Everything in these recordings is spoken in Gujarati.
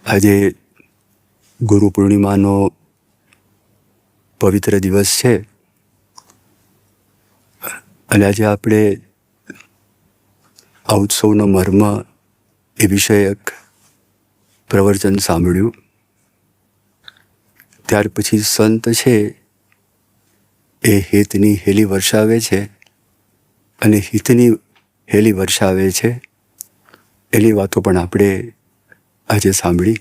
આજે ગુરુ પૂર્ણિમાનો પવિત્ર દિવસ છે અને આજે આપણે આ ઉત્સવનો મર્મ એ વિષયક પ્રવચન સાંભળ્યું. ત્યાર પછી સંત છે એ હિતની હેલી વર્ષાવે છે અને હિતની હેલી વર્ષાવે છે એની વાતો પણ આપણે આજે સાંભળી.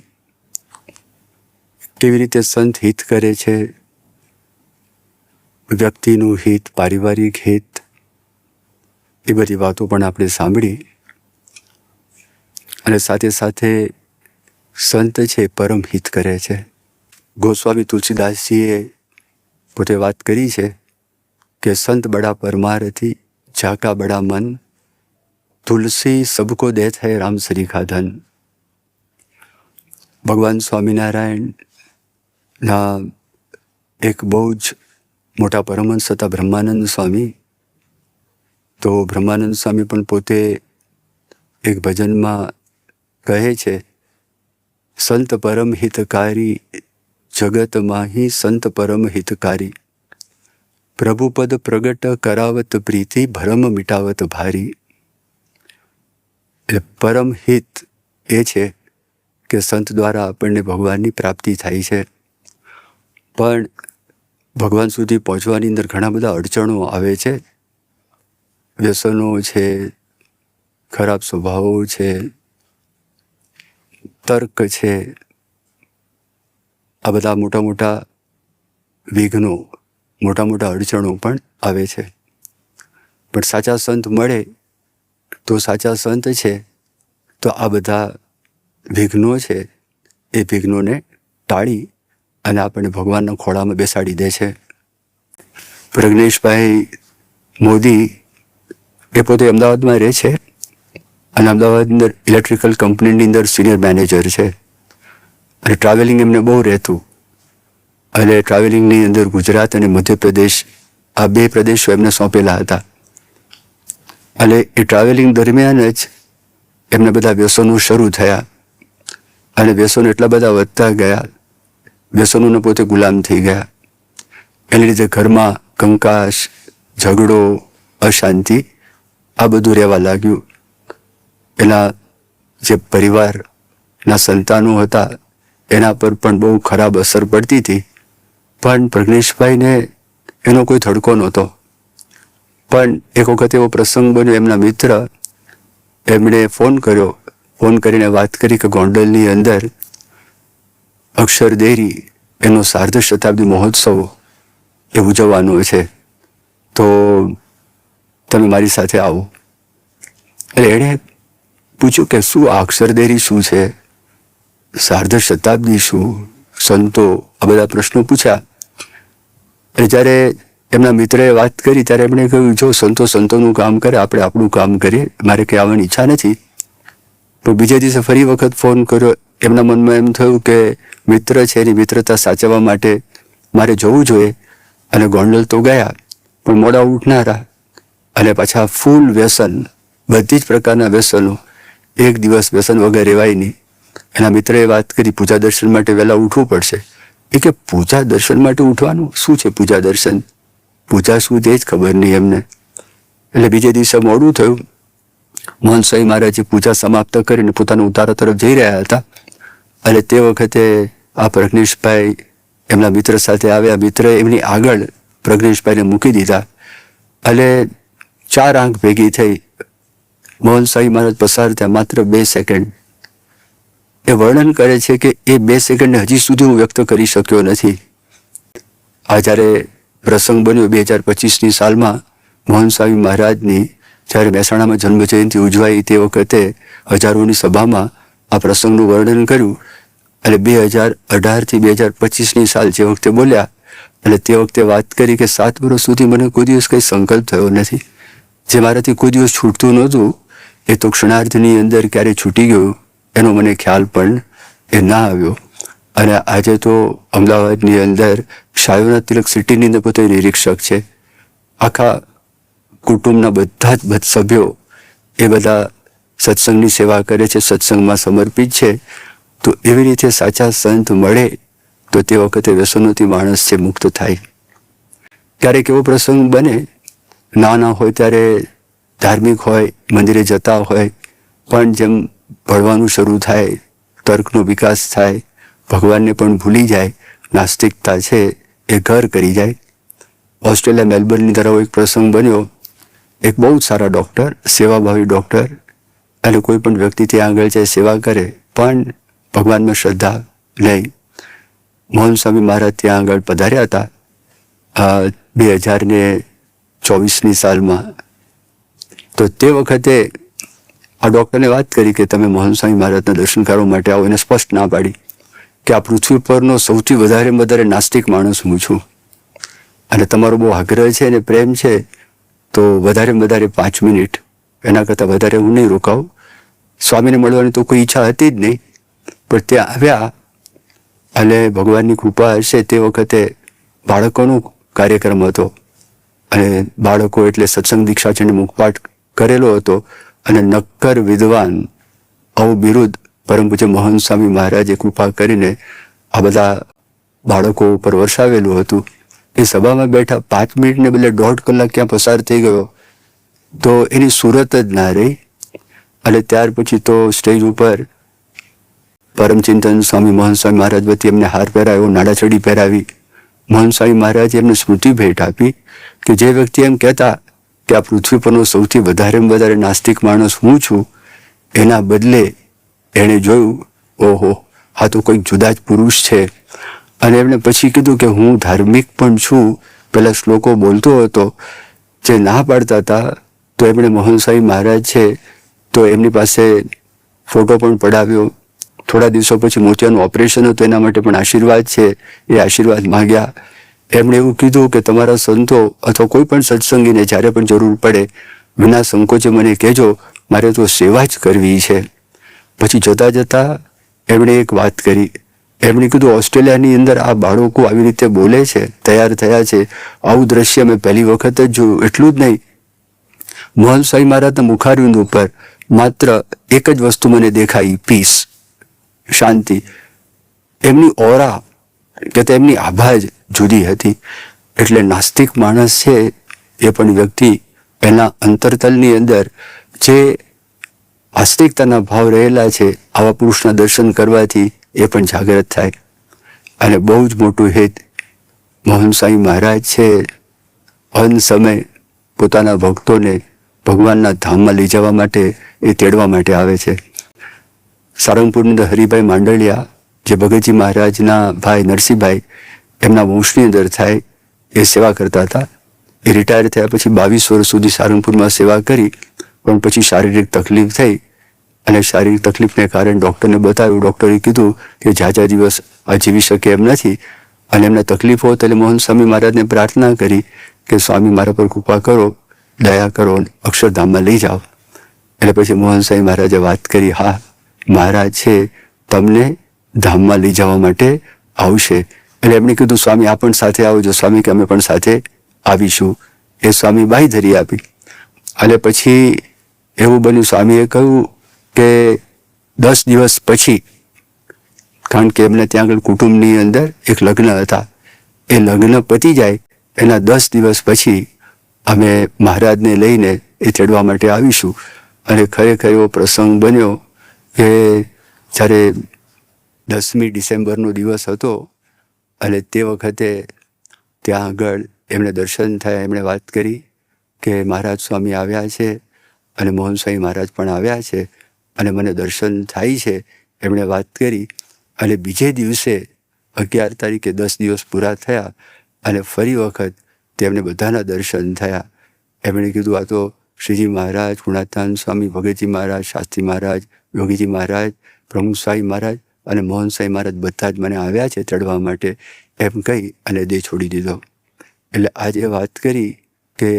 કેવી રીતે સંત હિત કરે છે, વ્યક્તિનું હિત, પારિવારિક હિત, એ બધી વાતો પણ આપણે સાંભળી. અને સાથે સાથે સંત છે પરમ હિત કરે છે. ગોસ્વામી તુલસીદાસજીએ પોતે વાત કરી છે કે સંત બડા પરમારથી ઝાકા બડા મન, તુલસી સબકો દેત હૈ રામ સરીખા ધન. ભગવાન સ્વામિનારાયણના એક બહુ જ મોટા પરમહંસ હતા બ્રહ્માનંદ સ્વામી. તો બ્રહ્માનંદ સ્વામી પણ પોતે એક ભજનમાં કહે છે, સંત પરમ હિતકારી જગતમાં હિ સંત પરમ હિતકારી, પ્રભુપદ પ્રગટ કરાવત પ્રીતિ ભરમ મિટાવત ભારી. એટલે પરમ હિત એ છે કે સંત દ્વારા આપણને ભગવાનની પ્રાપ્તિ થાય છે. પણ ભગવાન સુધી પહોંચવાની અંદર ઘણા બધા અડચણો આવે છે. વ્યસનો છે, ખરાબ સ્વભાવો છે, તર્ક છે, આ બધા મોટા મોટા વિઘ્નો, મોટા મોટા અડચણો પણ આવે છે. પણ સાચા સંત મળે તો સાચા સંત છે તો આ બધા વિઘ્નો છે એ વિઘ્નોને ટાળી અને આપણને ભગવાનના ખોળામાં બેસાડી દે છે. પ્રજ્ઞેશભાઈ મોદી એ પોતે અમદાવાદમાં રહે છે અને અમદાવાદની અંદર ઇલેક્ટ્રિકલ કંપનીની અંદર સિનિયર મેનેજર છે અને ટ્રાવેલિંગ એમને બહુ રહેતું. અને ટ્રાવેલિંગની અંદર ગુજરાત અને મધ્યપ્રદેશ આ બે પ્રદેશો એમને સોંપેલા હતા. અને એ ટ્રાવેલિંગ દરમિયાન જ એમને બધા વ્યસનો શરૂ થયા અને વ્યસનો એટલા બધા વધતા ગયા, વ્યસનોને પોતે ગુલામ થઈ ગયા. એને લીધે ઘરમાં કંકાસ, ઝઘડો, અશાંતિ આ બધું રહેવા લાગ્યું. એના જે પરિવારના સંતાનો હતા એના પર પણ બહુ ખરાબ અસર પડતી હતી. પણ પ્રજ્ઞેશભાઈને એનો કોઈ થડકો નહોતો. પણ એક વખત એવો પ્રસંગ બન્યો, એમના મિત્ર એમણે ફોન કર્યો. ફોન કરીને વાત કરી કે ગોંડલની અંદર અક્ષરદેરી એનો સાર્ધ શતાબ્દી મહોત્સવ એ ઉજવવાનો છે, તો તમે મારી સાથે આવો. એટલે એણે પૂછ્યું કે શું આ અક્ષરદેરી શું છે, સાર્ધ શતાબ્દી શું, સંતો, આ બધા પ્રશ્નો પૂછ્યા. અને જ્યારે એમના મિત્રએ વાત કરી ત્યારે એમણે કહ્યું, જો સંતો સંતોનું કામ કરે, આપણે આપણું કામ કરીએ, મારે કંઈ આવવાની ઈચ્છા નથી. તો બીજે દિવસે ફરી વખત ફોન કર્યો. એમના મનમાં એમ થયું કે મિત્ર છે એની મિત્રતા સાચવવા માટે મારે જવું જોઈએ. અને ગોંડલ તો ગયા પણ મોડા ઉઠનારા અને પાછા ફૂલ વ્યસન, બધી જ પ્રકારના વ્યસનો. એક દિવસ વ્યસન વગર રહેવાય નહીં. એના મિત્રએ વાત કરી પૂજા દર્શન માટે વહેલા ઉઠવું પડશે. એ કે પૂજા દર્શન માટે ઉઠવાનું શું છે, પૂજા દર્શન, પૂજા શું તે જ ખબર નહીં એમને. એટલે બીજે દિવસે મોડું થયું. મોહન સ્વામી મહારાજે પૂજા સમાપ્ત કરીને પોતાના ઉતારા તરફ જઈ રહ્યા હતા અને તે વખતે આ પ્રજ્ઞેશભાઈ એમના મિત્ર સાથે આવ્યા. મિત્રએ એમની આગળ પ્રજ્ઞેશભાઈને મૂકી દીધા અને 4 આંખ ભેગી થઈ. મોહન સ્વામી મહારાજ પસાર થયા માત્ર 2 સેકન્ડ. એ વર્ણન કરે છે કે એ 2 સેકન્ડને હજી સુધી હું વ્યક્ત કરી શક્યો નથી. આ જ્યારે પ્રસંગ બન્યો 2025ની સાલમાં મોહન સ્વામી મહારાજની જ્યારે મહેસાણામાં જન્મજયંતિ ઉજવાઈ તે વખતે હજારોની સભામાં આ પ્રસંગનું વર્ણન કર્યું. અને 2018થી 2025ની સાલ જે વખતે બોલ્યા અને તે વખતે વાત કરી કે 7 વર્ષ સુધી મને કોઈ દિવસ કંઈ સંકલ્પ થયો નથી. જે મારાથી કોઈ દિવસ છૂટતું નહોતું એ તો ક્ષણાર્ધની અંદર ક્યારે છૂટી ગયું એનો મને ખ્યાલ પણ એ ના આવ્યો. અને આજે તો અમદાવાદની અંદર શાયોના તિલક સિટીની અંદર પોતે નિરીક્ષક છે. આખા કુટુંબના બધા જ સભ્યો એ બધા સત્સંગની સેવા કરે છે, સત્સંગમાં સમર્પિત છે. તો એવી રીતે સાચા સંત મળે તો તે વખતે વ્યસનોથી માણસ છે મુક્ત થાય. ક્યારેક એવો પ્રસંગ બને, નાના હોય ત્યારે ધાર્મિક હોય, મંદિરે જતા હોય, પણ જેમ ભણવાનું શરૂ થાય, તર્કનો વિકાસ થાય, ભગવાનને પણ ભૂલી જાય, નાસ્તિકતા છે એ ઘર કરી જાય. ઓસ્ટ્રેલિયા મેલબર્નની તરફ એક પ્રસંગ બન્યો. એક બહુ જ સારા ડૉક્ટર, સેવાભાવી ડૉક્ટર, અને કોઈ પણ વ્યક્તિ ત્યાં આગળ જાય સેવા કરે, પણ ભગવાનમાં શ્રદ્ધા નહીં. મોહન સ્વામી મહારાજ ત્યાં આગળ પધાર્યા હતા 2024ની સાલમાં. તો તે વખતે આ ડૉક્ટરને વાત કરી કે તમે મોહન સ્વામી મહારાજના દર્શન કરવા માટે આવો. એને સ્પષ્ટ ના પાડી કે આ પૃથ્વી પરનો સૌથી વધારે નાસ્તિક માણસ હું છું, અને તમારો બહુ આગ્રહ છે અને પ્રેમ છે, તો વધારે 5 મિનિટ, એના કરતાં વધારે હું નહીં રોકાવું. સ્વામીને મળવાની તો કોઈ ઈચ્છા હતી જ નહીં, પણ ત્યાં આવ્યા અને ભગવાનની કૃપા હશે તે વખતે બાળકોનો કાર્યક્રમ હતો, અને બાળકો એટલે સત્સંગ દીક્ષાચંડ મુખપાઠ કરેલો હતો, અને નક્કર વિદ્વાન આવું બિરુદ પરમ પૂજ્ય મોહન સ્વામી મહારાજે કૃપા કરીને આ બધા બાળકો ઉપર વરસાવેલું હતું. એ સભામાં બેઠા 5 મિનિટને બદલે 1.5 કલાક ક્યાં પસાર થઈ ગયો તો એની સુરત જ ના રહી. અને ત્યાર પછી તો સ્ટેજ ઉપર પરમચિંતન સ્વામી મોહન સ્વામી મહારાજ વતી એમને હાર પહેરાવ્યો, નાડાચડી પહેરાવી. મોહન સ્વામી મહારાજે એમને સ્મૃતિ ભેટ આપી કે જે વ્યક્તિ એમ કહેતા કે આ પૃથ્વી પરનો સૌથી વધારે નાસ્તિક માણસ હું છું, એના બદલે એણે જોયું, ઓહો, આ તો કોઈક જુદા જ પુરુષ છે. અને એમણે પછી કીધું કે હું ધાર્મિક પણ છું. પેલા શ્લોકો બોલતો હતો, જે ના પાડતા હતા, તો એમણે મોહન સ્વામી મહારાજ છે તો એમની પાસે ફોટો પણ પડાવ્યો. થોડા દિવસો પછી મોતિયાનું ઓપરેશન હતું, એના માટે પણ આશીર્વાદ છે, એ આશીર્વાદ માંગ્યા. એમણે એવું કીધું કે તમારા સંતો અથવા કોઈ પણ સત્સંગીને જ્યારે પણ જરૂર પડે વિના સંકોચે મને કહેજો, મારે તો સેવા જ કરવી છે. પછી જતાં જતાં એમણે એક વાત કરી. એમણે કીધું, ઓસ્ટ્રેલિયાની અંદર આ બાળકો આવી રીતે બોલે છે, તૈયાર થયા છે, આવું દ્રશ્ય મેં પહેલી વખત જ જોયું. એટલું જ નહીં, મોહન સ્વામી મહારાજના મુખારવિંદ ઉપર માત્ર એક જ વસ્તુ મને દેખાઈ, પીસ, શાંતિ. એમની ઓરા કે એમની આભા જ જુદી હતી. એટલે નાસ્તિક માણસ છે એ પણ વ્યક્તિ એના અંતરતલની અંદર જે આસ્તિકતાના ભાવ રહેલા છે, આવા પુરુષના દર્શન કરવાથી એ પણ જાગૃત થાય. અને બહુ જ મોટું હિત મોહન સ્વામી મહારાજ છે અંત સમય પોતાના ભક્તોને ભગવાનના ધામમાં લઈ જવા માટે, એ તેડવા માટે આવે છે. સારંગપુરની અંદર હરિભાઈ માંડલિયા, જે ભગતજી મહારાજના ભાઈ નરસિંહભાઈ, એમના વંશની અંદર થાય, એ સેવા કરતા હતા. એ રિટાયર થયા પછી 22 વર્ષ સુધી સારંગપુરમાં સેવા કરી, પણ પછી શારીરિક તકલીફ થઈ, અને શારીરિક તકલીફને કારણે ડૉક્ટરને બતાવ્યું. ડૉક્ટરે કીધું કે ઝાઝા દિવસ આ જીવી શકે એમ નથી. અને એમને તકલીફ હોત એટલે મોહન સ્વામી મહારાજને પ્રાર્થના કરી કે સ્વામી મારા પર કૃપા કરો, દયા કરો, અક્ષરધામમાં લઈ જાઓ. એટલે પછી મોહન સ્વામી મહારાજે વાત કરી, હા, મહારાજ છે તમને ધામમાં લઈ જવા માટે આવશે. એટલે એમણે કીધું, સ્વામી આ પણ સાથે આવજો. સ્વામી કે અમે પણ સાથે આવીશું. એ સ્વામી બાંયધરી આપી. અને પછી એવું બન્યું, સ્વામીએ કહ્યું કે 10 દિવસ પછી, કારણ કે એમને ત્યાં આગળ કુટુંબની અંદર એક લગ્ન હતા, એ લગ્ન પતી જાય એના 10 દિવસ પછી અમે મહારાજને લઈને એ તેડવા માટે આવીશું. અને ખરેખર એવો પ્રસંગ બન્યો કે જ્યારે 10મી ડિસેમ્બરનો દિવસ હતો, અને તે વખતે ત્યાં આગળ એમણે દર્શન થયા. એમણે વાત કરી કે મહારાજ સ્વામી આવ્યા છે, અને મોહન સ્વામી મહારાજ પણ આવ્યા છે, અને મને દર્શન થાય છે. એમણે વાત કરી. અને બીજે દિવસે 11 તારીખે 10 દિવસ પૂરા થયા, અને ફરી વખત તેમને બધાના દર્શન થયા. એમણે કીધું, આ તો શ્રીજી મહારાજ, ગુણાતાન સ્વામી, ભગતજી મહારાજ, શાસ્ત્રી મહારાજ, યોગીજી મહારાજ, પ્રમુખ સ્વામી મહારાજ અને મોહન સ્વામી મહારાજ બધા જ મને આવ્યા છે ચડવા માટે, એમ કહી અને દેહ છોડી દીધો. એટલે આજે વાત કરી કે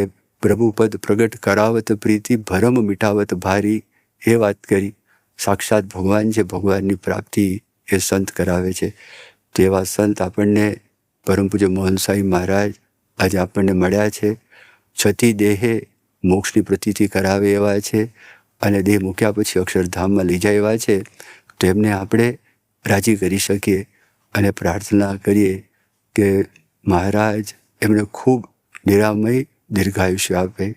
પ્રભુપદ પ્રગટ કરાવત પ્રીતિ, ભરમ મિટાવત ભારી, એ વાત કરી. સાક્ષાત ભગવાન છે, ભગવાનની પ્રાપ્તિ એ સંત કરાવે છે. તો એવા સંત આપણને પરમ પૂજ્ય મોહન સ્વામી મહારાજ આજે આપણને મળ્યા છે. છતી દેહે મોક્ષની પ્રતીતિ કરાવે એવા છે, અને દેહ મૂક્યા પછી અક્ષરધામમાં લઈ જાય એવા છે. તો એમને આપણે રાજી કરી શકીએ અને પ્રાર્થના કરીએ કે મહારાજ એમને ખૂબ નિરામય દીર્ઘાયુષ્ય આપે.